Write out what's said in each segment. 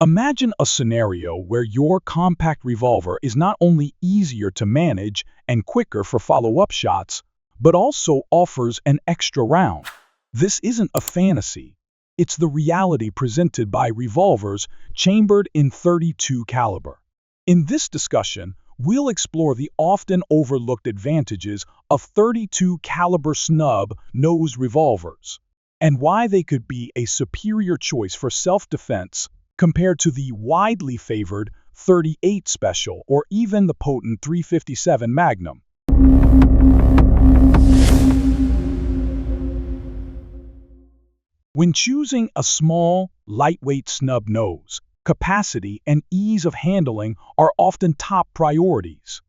Imagine a scenario where your compact revolver is not only easier to manage and quicker for follow-up shots, but also offers an extra round. This isn't a fantasy. It's the reality presented by revolvers chambered in .32 caliber. In this discussion, we'll explore the often overlooked advantages of .32 caliber snub-nosed revolvers and why they could be a superior choice for self-defense compared to the widely favored .38 Special or even the potent .357 Magnum. When choosing a small, lightweight snub nose, capacity and ease of handling are often top priorities.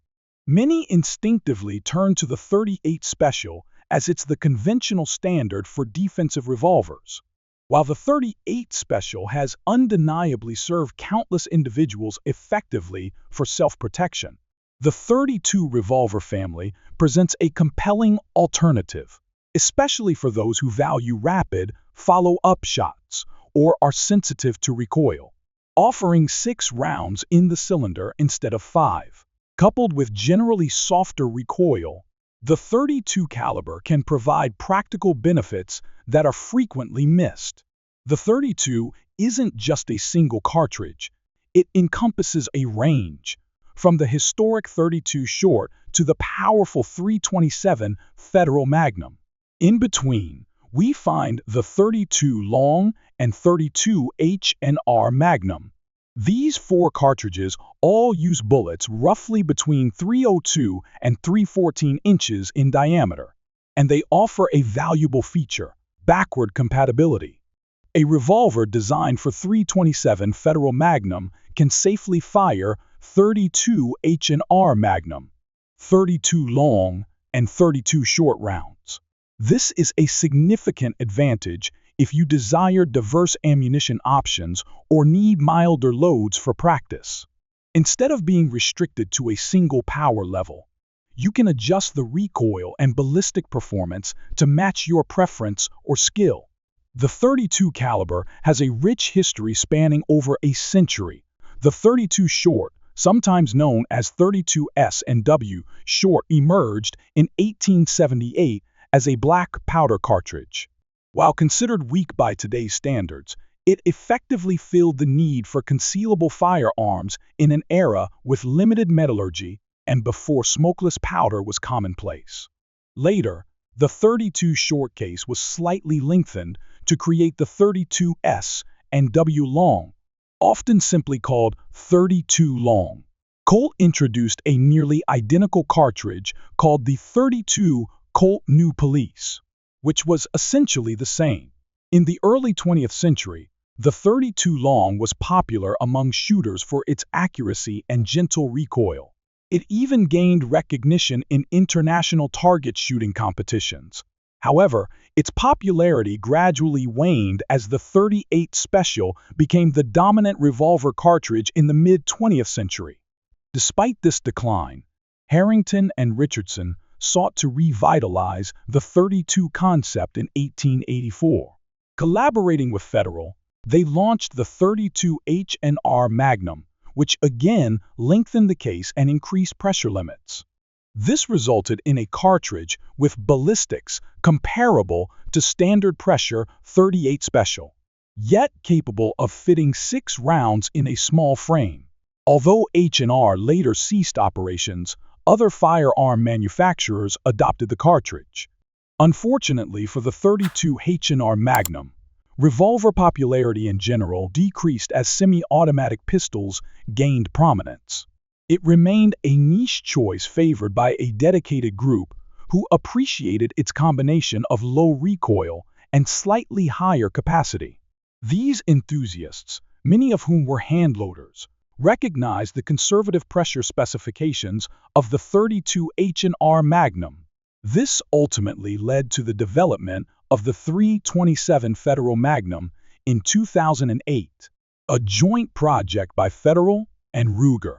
Many instinctively turn to the .38 Special as it's the conventional standard for defensive revolvers. While the .38 Special has undeniably served countless individuals effectively for self-protection, the .32 revolver family presents a compelling alternative, especially for those who value rapid, follow-up shots or are sensitive to recoil. Offering 6 rounds in the cylinder instead of 5, coupled with generally softer recoil, the .32 caliber can provide practical benefits that are frequently missed. The .32 isn't just a single cartridge. It encompasses a range, from the historic .32 short to the powerful .327 Federal Magnum. In between, we find the .32 long and .32 H&R Magnum. These 4 cartridges all use bullets roughly between .302 and .314 inches in diameter, and they offer a valuable feature: backward compatibility. A revolver designed for .327 Federal Magnum can safely fire .32 H&R Magnum, .32 long, and .32 short rounds. This is a significant advantage if you desire diverse ammunition options or need milder loads for practice. Instead of being restricted to a single power level, you can adjust the recoil and ballistic performance to match your preference or skill. The .32 caliber has a rich history spanning over a century. The .32 short, sometimes known as .32 S&W short, emerged in 1878 as a black powder cartridge. While considered weak by today's standards, it effectively filled the need for concealable firearms in an era with limited metallurgy and before smokeless powder was commonplace. Later, the .32 short case was slightly lengthened to create the .32 S&W long, often simply called .32 long. Colt introduced a nearly identical cartridge called the .32 Colt New Police, which was essentially the same. In the early 20th century, the .32 long was popular among shooters for its accuracy and gentle recoil. It even gained recognition in international target shooting competitions. However, its popularity gradually waned as the .38 Special became the dominant revolver cartridge in the mid-20th century. Despite this decline, Harrington and Richardson sought to revitalize the .32 concept in 1884. Collaborating with Federal, they launched the .32 H&R Magnum, which again lengthened the case and increased pressure limits. This resulted in a cartridge with ballistics comparable to standard pressure .38 Special, yet capable of fitting 6 rounds in a small frame. Although H&R later ceased operations, other firearm manufacturers adopted the cartridge. Unfortunately for the .32 H&R Magnum, revolver popularity in general decreased as semi-automatic pistols gained prominence. It remained a niche choice favored by a dedicated group who appreciated its combination of low recoil and slightly higher capacity. These enthusiasts, many of whom were handloaders, recognized the conservative pressure specifications of the .32 H&R Magnum. This ultimately led to the development of the .327 Federal Magnum in 2008, a joint project by Federal and Ruger.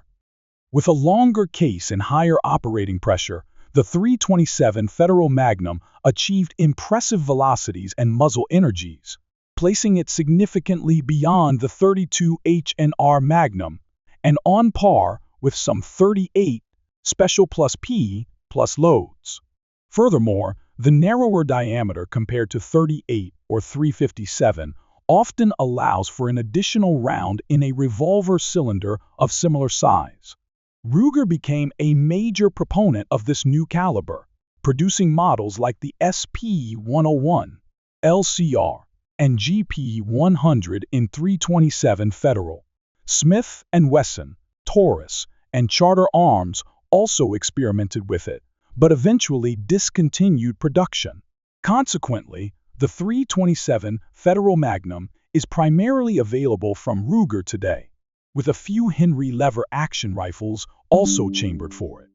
With a longer case and higher operating pressure, the .327 Federal Magnum achieved impressive velocities and muzzle energies, placing it significantly beyond the 32 H&R Magnum and on par with some 38 Special plus P plus loads. Furthermore, the narrower diameter compared to 38 or 357 often allows for an additional round in a revolver cylinder of similar size. Ruger became a major proponent of this new caliber, producing models like the SP-101, LCR, and GP-100 in 327 Federal. Smith & Wesson, Taurus, and Charter Arms also experimented with it, but eventually discontinued production. Consequently, the 327 Federal Magnum is primarily available from Ruger today, with a few Henry lever action rifles also chambered for it.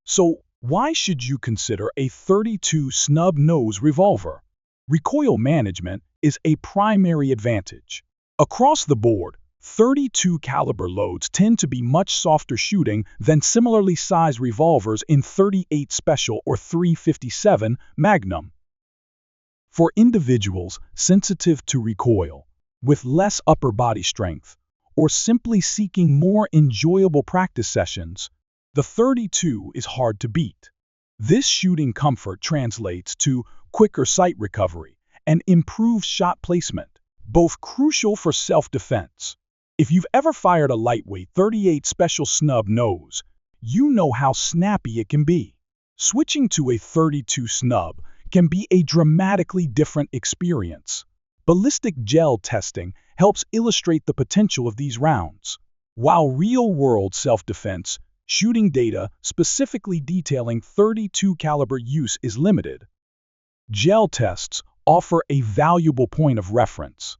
So, why should you consider a 32 snub-nose revolver? Recoil management is a primary advantage. Across the board, 32 caliber loads tend to be much softer shooting than similarly sized revolvers in 38 Special or 357 Magnum. For individuals sensitive to recoil, with less upper body strength, or simply seeking more enjoyable practice sessions, the 32 is hard to beat. This shooting comfort translates to quicker sight recovery and improved shot placement, both crucial for self-defense. If you've ever fired a lightweight 38 Special snub-nose, you know how snappy it can be. Switching to a 32 snub can be a dramatically different experience. Ballistic gel testing helps illustrate the potential of these rounds. While real-world self-defense shooting data specifically detailing 32 caliber use is limited, gel tests offer a valuable point of reference.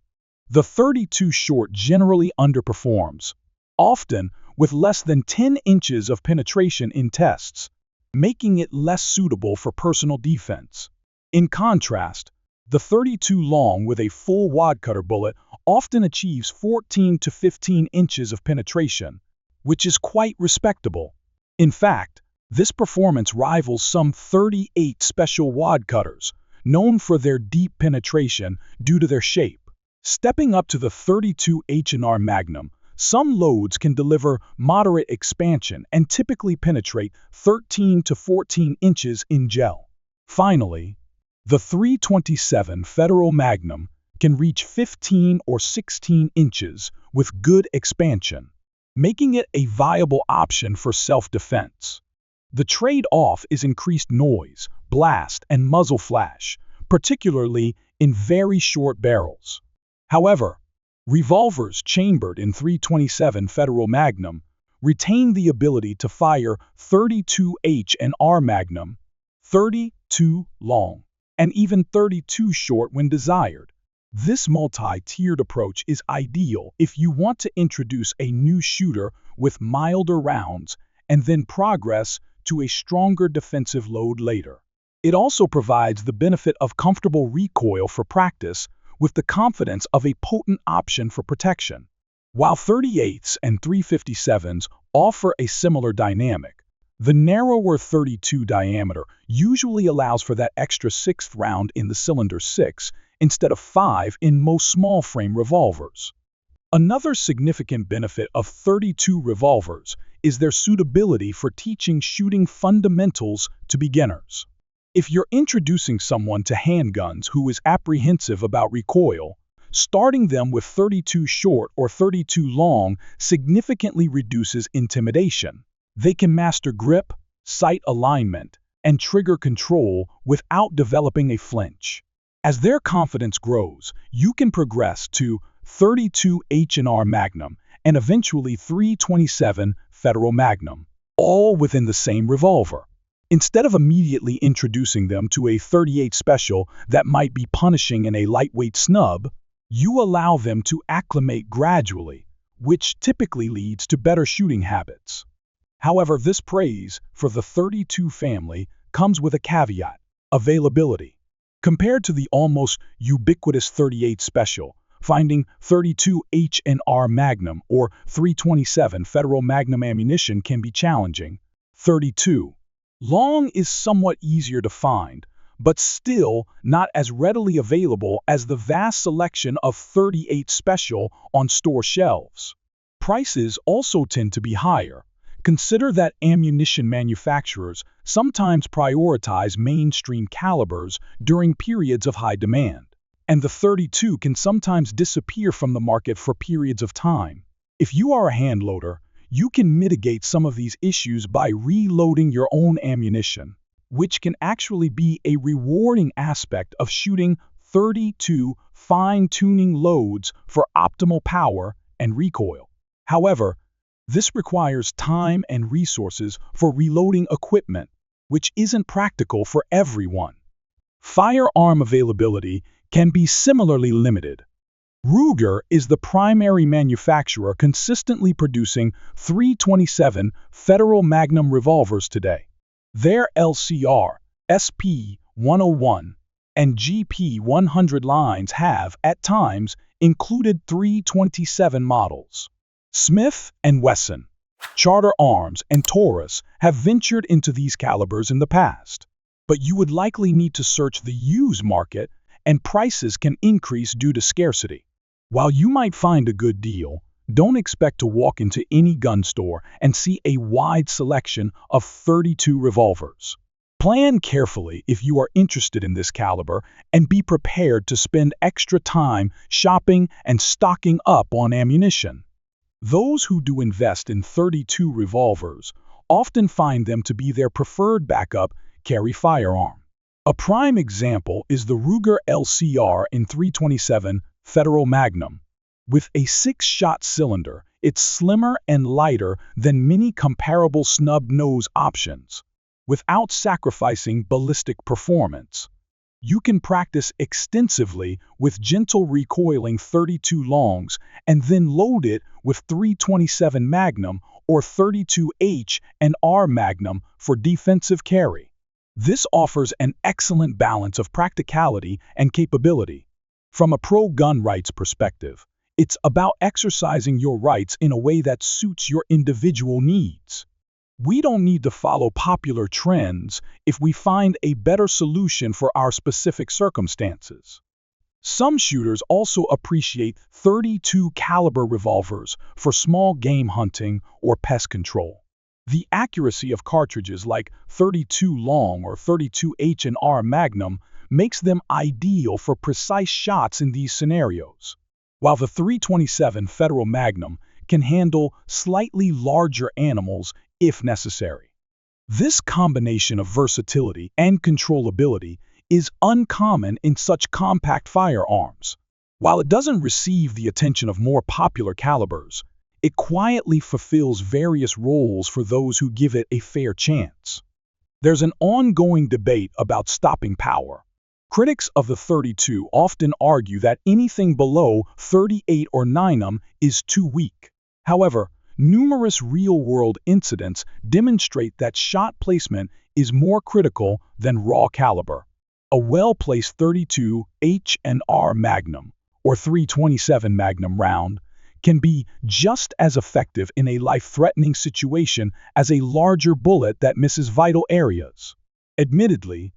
The 32 short generally underperforms, often with less than 10 inches of penetration in tests, making it less suitable for personal defense. In contrast, the 32 long with a full wadcutter bullet often achieves 14 to 15 inches of penetration, which is quite respectable. In fact, this performance rivals some 38 Special wadcutters, known for their deep penetration due to their shape. Stepping up to the 32 H&R Magnum, some loads can deliver moderate expansion and typically penetrate 13 to 14 inches in gel. Finally, the 327 Federal Magnum can reach 15 or 16 inches with good expansion, making it a viable option for self-defense. The trade-off is increased noise, blast, and muzzle flash, particularly in very short barrels. However, revolvers chambered in 327 Federal Magnum retain the ability to fire 32 H&R Magnum, 32 long, and even 32 short when desired. This multi-tiered approach is ideal if you want to introduce a new shooter with milder rounds and then progress to a stronger defensive load later. It also provides the benefit of comfortable recoil for practice with the confidence of a potent option for protection. While 38s and 357s offer a similar dynamic, the narrower 32 diameter usually allows for that extra sixth round in the cylinder 6 instead of 5 in most small-frame revolvers. Another significant benefit of 32 revolvers is their suitability for teaching shooting fundamentals to beginners. If you're introducing someone to handguns who is apprehensive about recoil, starting them with 32 short or 32 long significantly reduces intimidation. They can master grip, sight alignment, and trigger control without developing a flinch. As their confidence grows, you can progress to 32 H&R Magnum and eventually 327 Federal Magnum, all within the same revolver. Instead of immediately introducing them to a 38 Special that might be punishing in a lightweight snub, you allow them to acclimate gradually, which typically leads to better shooting habits. However, this praise for the 32 family comes with a caveat: availability. Compared to the almost ubiquitous 38 Special, finding 32 H&R Magnum or 327 Federal Magnum ammunition can be challenging. 32 long is somewhat easier to find, but still not as readily available as the vast selection of 38 Special on store shelves. Prices also tend to be higher. Consider that ammunition manufacturers sometimes prioritize mainstream calibers during periods of high demand, and the 32 can sometimes disappear from the market for periods of time. If you are a hand loader, you can mitigate some of these issues by reloading your own ammunition, which can actually be a rewarding aspect of shooting 32 fine-tuning loads for optimal power and recoil. However, this requires time and resources for reloading equipment, which isn't practical for everyone. Firearm availability can be similarly limited. Ruger is the primary manufacturer consistently producing .327 Federal Magnum revolvers today. Their LCR, SP-101, and GP-100 lines have, at times, included .327 models. Smith & Wesson, Charter Arms, and Taurus have ventured into these calibers in the past, but you would likely need to search the used market, and prices can increase due to scarcity. While you might find a good deal, don't expect to walk into any gun store and see a wide selection of 32 revolvers. Plan carefully if you are interested in this caliber and be prepared to spend extra time shopping and stocking up on ammunition. Those who do invest in 32 revolvers often find them to be their preferred backup carry firearm. A prime example is the Ruger LCR in .327 Federal Magnum. With a 6-shot cylinder, it's slimmer and lighter than many comparable snub-nose options, without sacrificing ballistic performance. You can practice extensively with gentle recoiling 32 longs and then load it with .327 Magnum or 32 H&R Magnum for defensive carry. This offers an excellent balance of practicality and capability. From a pro-gun rights perspective, it's about exercising your rights in a way that suits your individual needs. We don't need to follow popular trends if we find a better solution for our specific circumstances. Some shooters also appreciate .32 caliber revolvers for small game hunting or pest control. The accuracy of cartridges like 32 long or 32 H&R Magnum makes them ideal for precise shots in these scenarios, while the .327 Federal Magnum can handle slightly larger animals if necessary. This combination of versatility and controllability is uncommon in such compact firearms. While it doesn't receive the attention of more popular calibers, it quietly fulfills various roles for those who give it a fair chance. There's an ongoing debate about stopping power. Critics of the 32 often argue that anything below 38 or 9 is too weak. However, numerous real-world incidents demonstrate that shot placement is more critical than raw caliber. A well-placed 32 H&R Magnum or .327 Magnum round can be just as effective in a life-threatening situation as a larger bullet that misses vital areas. Admittedly,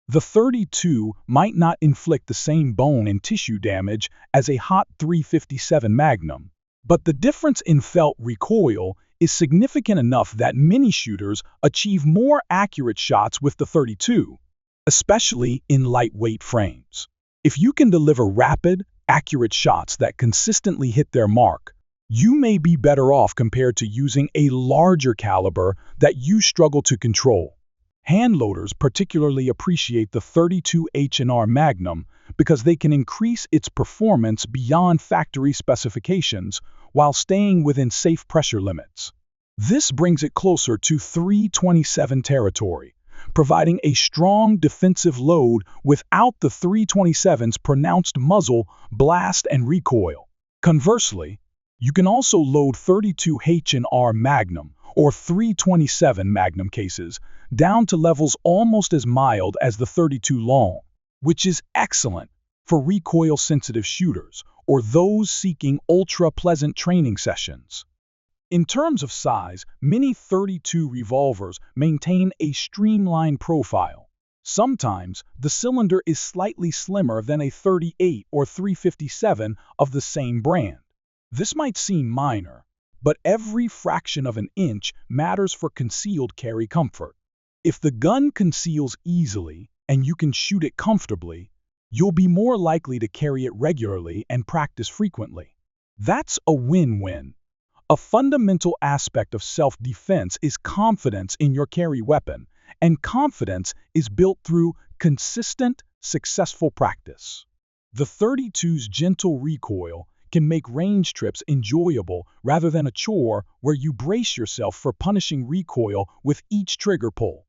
the 32 might not inflict the same bone and tissue damage as a hot .357 Magnum, but the difference in felt recoil is significant enough that many shooters achieve more accurate shots with the 32, especially in lightweight frames. If you can deliver rapid, accurate shots that consistently hit their mark, you may be better off compared to using a larger caliber that you struggle to control. Hand loaders particularly appreciate the 32 H&R Magnum because they can increase its performance beyond factory specifications while staying within safe pressure limits. This brings it closer to .327 territory, providing a strong defensive load without the .327's pronounced muzzle, blast, and recoil. Conversely, you can also load 32 H&R Magnum or .327 Magnum cases down to levels almost as mild as the 32 long, which is excellent for recoil-sensitive shooters or those seeking ultra-pleasant training sessions. In terms of size, many .32 revolvers maintain a streamlined profile. Sometimes the cylinder is slightly slimmer than a 38 or 357 of the same brand. This might seem minor, but every fraction of an inch matters for concealed carry comfort. If the gun conceals easily and you can shoot it comfortably, you'll be more likely to carry it regularly and practice frequently. That's a win-win. A fundamental aspect of self-defense is confidence in your carry weapon, and confidence is built through consistent, successful practice. The 32's gentle recoil can make range trips enjoyable rather than a chore where you brace yourself for punishing recoil with each trigger pull.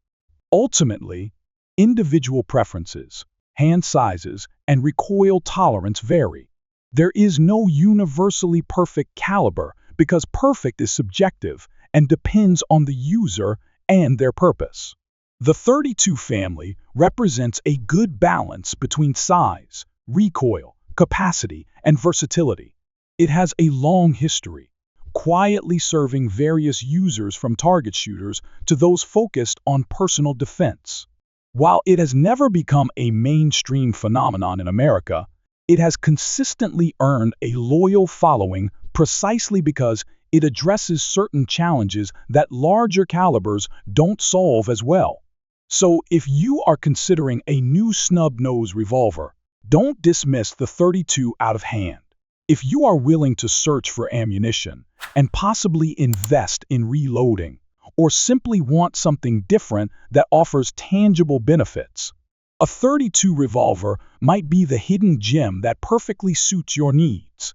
Ultimately, individual preferences, hand sizes, and recoil tolerance vary. There is no universally perfect caliber because perfect is subjective and depends on the user and their purpose. The 32 family represents a good balance between size, recoil, capacity, and versatility. It has a long history, quietly serving various users from target shooters to those focused on personal defense. While it has never become a mainstream phenomenon in America, it has consistently earned a loyal following precisely because it addresses certain challenges that larger calibers don't solve as well. So if you are considering a new snub-nose revolver, don't dismiss the 32 out of hand. If you are willing to search for ammunition and possibly invest in reloading, or simply want something different that offers tangible benefits, a 32 revolver might be the hidden gem that perfectly suits your needs.